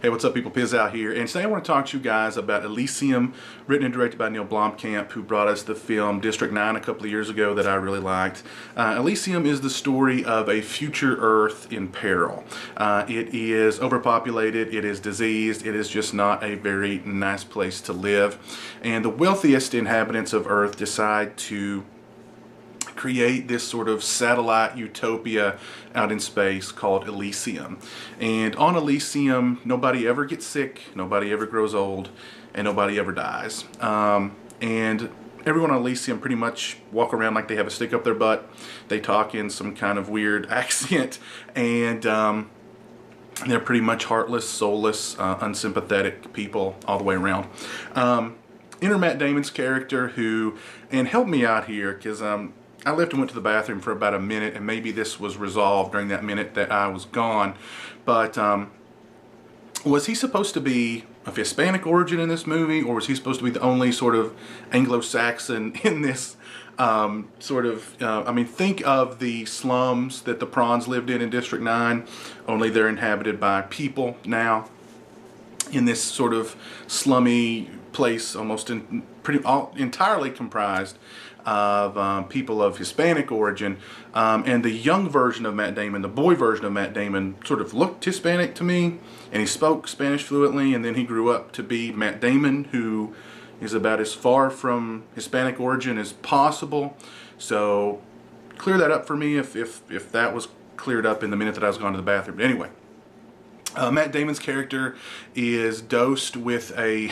Hey, what's up, people? Piz out here, and today I want to talk to you guys about Elysium, written and directed by Neil Blomkamp, who brought us the film District 9 a couple of years ago that I really liked. Elysium is the story of a future Earth in peril. It is overpopulated, it is diseased, it is just not a very nice place to live, and the wealthiest inhabitants of Earth decide to create this sort of satellite utopia out in space called Elysium. And on Elysium, nobody ever gets sick, nobody ever grows old, and nobody ever dies. And everyone on Elysium pretty much walk around like they have a stick up their butt. They talk in some kind of weird accent, and they're pretty much heartless, soulless, unsympathetic people all the way around. Enter Matt Damon's character, who, and help me out here, because I left and went to the bathroom for about a minute, and maybe this was resolved during that minute that I was gone. But was he supposed to be of Hispanic origin in this movie, or was he supposed to be the only sort of Anglo-Saxon in this I mean, think of the slums that the prawns lived in District 9, only they're inhabited by people now. In this sort of slummy place, almost entirely comprised of people of Hispanic origin, and the young version of Matt Damon, the boy version of Matt Damon, sort of looked Hispanic to me, and he spoke Spanish fluently, and then he grew up to be Matt Damon, who is about as far from Hispanic origin as possible. So clear that up for me if that was cleared up in the minute that I was gone to the bathroom. But anyway, Matt Damon's character is dosed with a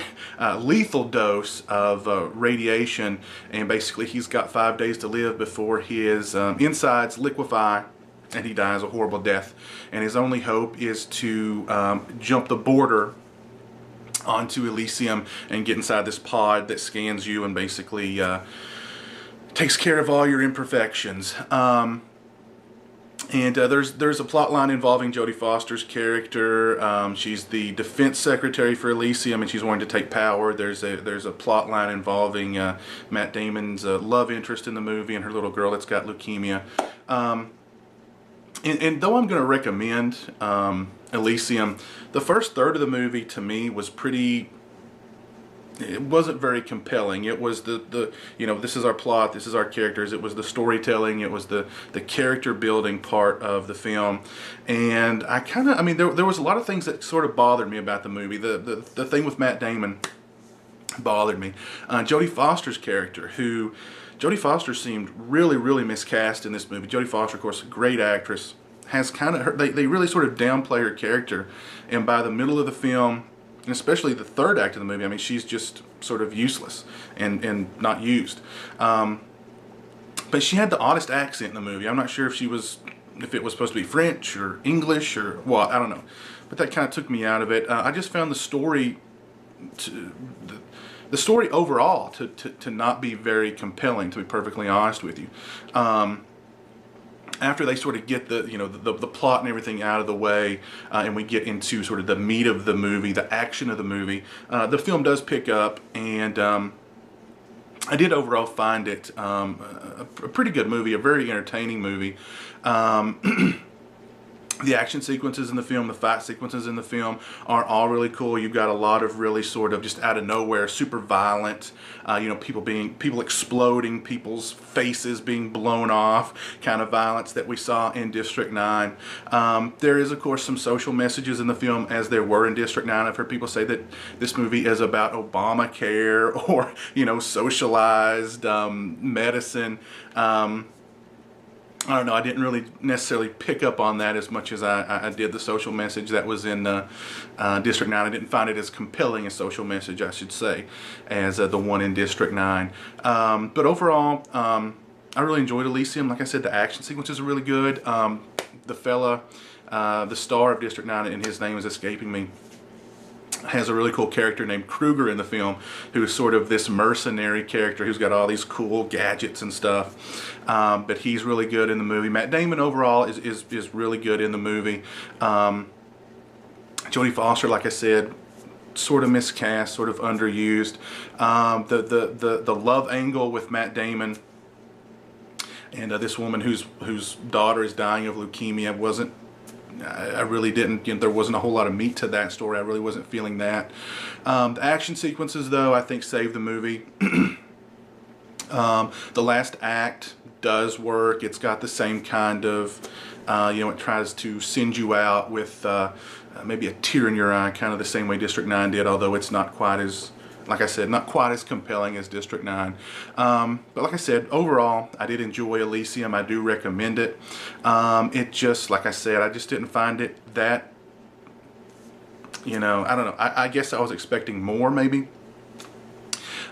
lethal dose of radiation, and basically he's got 5 days to live before his insides liquefy and he dies a horrible death. And his only hope is to jump the border onto Elysium and get inside this pod that scans you and basically takes care of all your imperfections. And there's a plot line involving Jodie Foster's character. She's the defense secretary for Elysium, and she's wanting to take power. There's a plot line involving Matt Damon's love interest in the movie and her little girl that's got leukemia. And though I'm going to recommend Elysium, the first third of the movie to me was it wasn't very compelling. It was this is our plot, this is our characters. It was the storytelling, it was the character building part of the film. And there was a lot of things that sort of bothered me about the movie. The thing with Matt Damon bothered me. Jodie Foster's character, Jodie Foster seemed really, really miscast in this movie. Jodie Foster, of course, a great actress, has they really sort of downplay her character, and by the middle of the film, and especially the third act of the movie, I mean, she's just sort of useless and not used. But she had the oddest accent in the movie. I'm not sure if it was supposed to be French or English or what, I don't know. But that kind of took me out of it. I just found the story overall to not be very compelling, to be perfectly honest with you. After they sort of get the plot and everything out of the way, and we get into sort of the meat of the movie, the action of the movie, the film does pick up, and I did overall find it a pretty good movie, a very entertaining movie. The action sequences in the film, the fight sequences in the film are all really cool. You've got a lot of really sort of just out of nowhere, super violent, people exploding, people's faces being blown off kind of violence that we saw in District 9. There is, of course, some social messages in the film, as there were in District 9. I've heard people say that this movie is about Obamacare or, socialized medicine. I don't know, I didn't really necessarily pick up on that as much as I did the social message that was in District 9. I didn't find it as compelling a social message, I should say, as the one in District 9. But overall, I really enjoyed Elysium. Like I said, the action sequences are really good. The fella, the star of District 9, and his name is escaping me, has a really cool character named Kruger in the film, who's sort of this mercenary character who's got all these cool gadgets and stuff. But he's really good in the movie. Matt Damon overall is really good in the movie. Jodie Foster, like I said, sort of miscast, sort of underused. The love angle with Matt Damon and this woman whose daughter is dying of leukemia wasn't I really didn't, there wasn't a whole lot of meat to that story. I really wasn't feeling that. The action sequences, though, I think saved the movie. The last act does work. It's got the same kind of, it tries to send you out with maybe a tear in your eye, kind of the same way District 9 did, although it's not quite as, like I said, not quite as compelling as District 9. But like I said, overall, I did enjoy Elysium. I do recommend it. It just, like I said, I just didn't find it that, I don't know. I guess I was expecting more, maybe.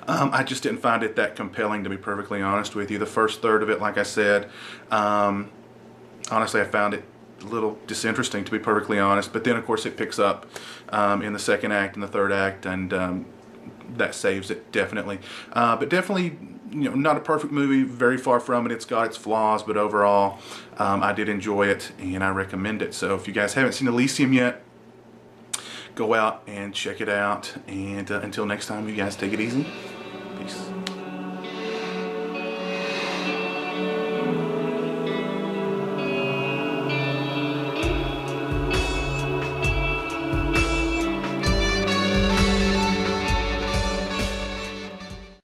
I just didn't find it that compelling, to be perfectly honest with you. The first third of it, like I said, honestly, I found it a little disinteresting, to be perfectly honest. But then, of course, it picks up in the second act and the third act, and that saves it, definitely. But definitely, not a perfect movie, very far from it. It's got its flaws, but overall, I did enjoy it, and I recommend it. So if you guys haven't seen Elysium yet, go out and check it out. And until next time, you guys take it easy. Peace.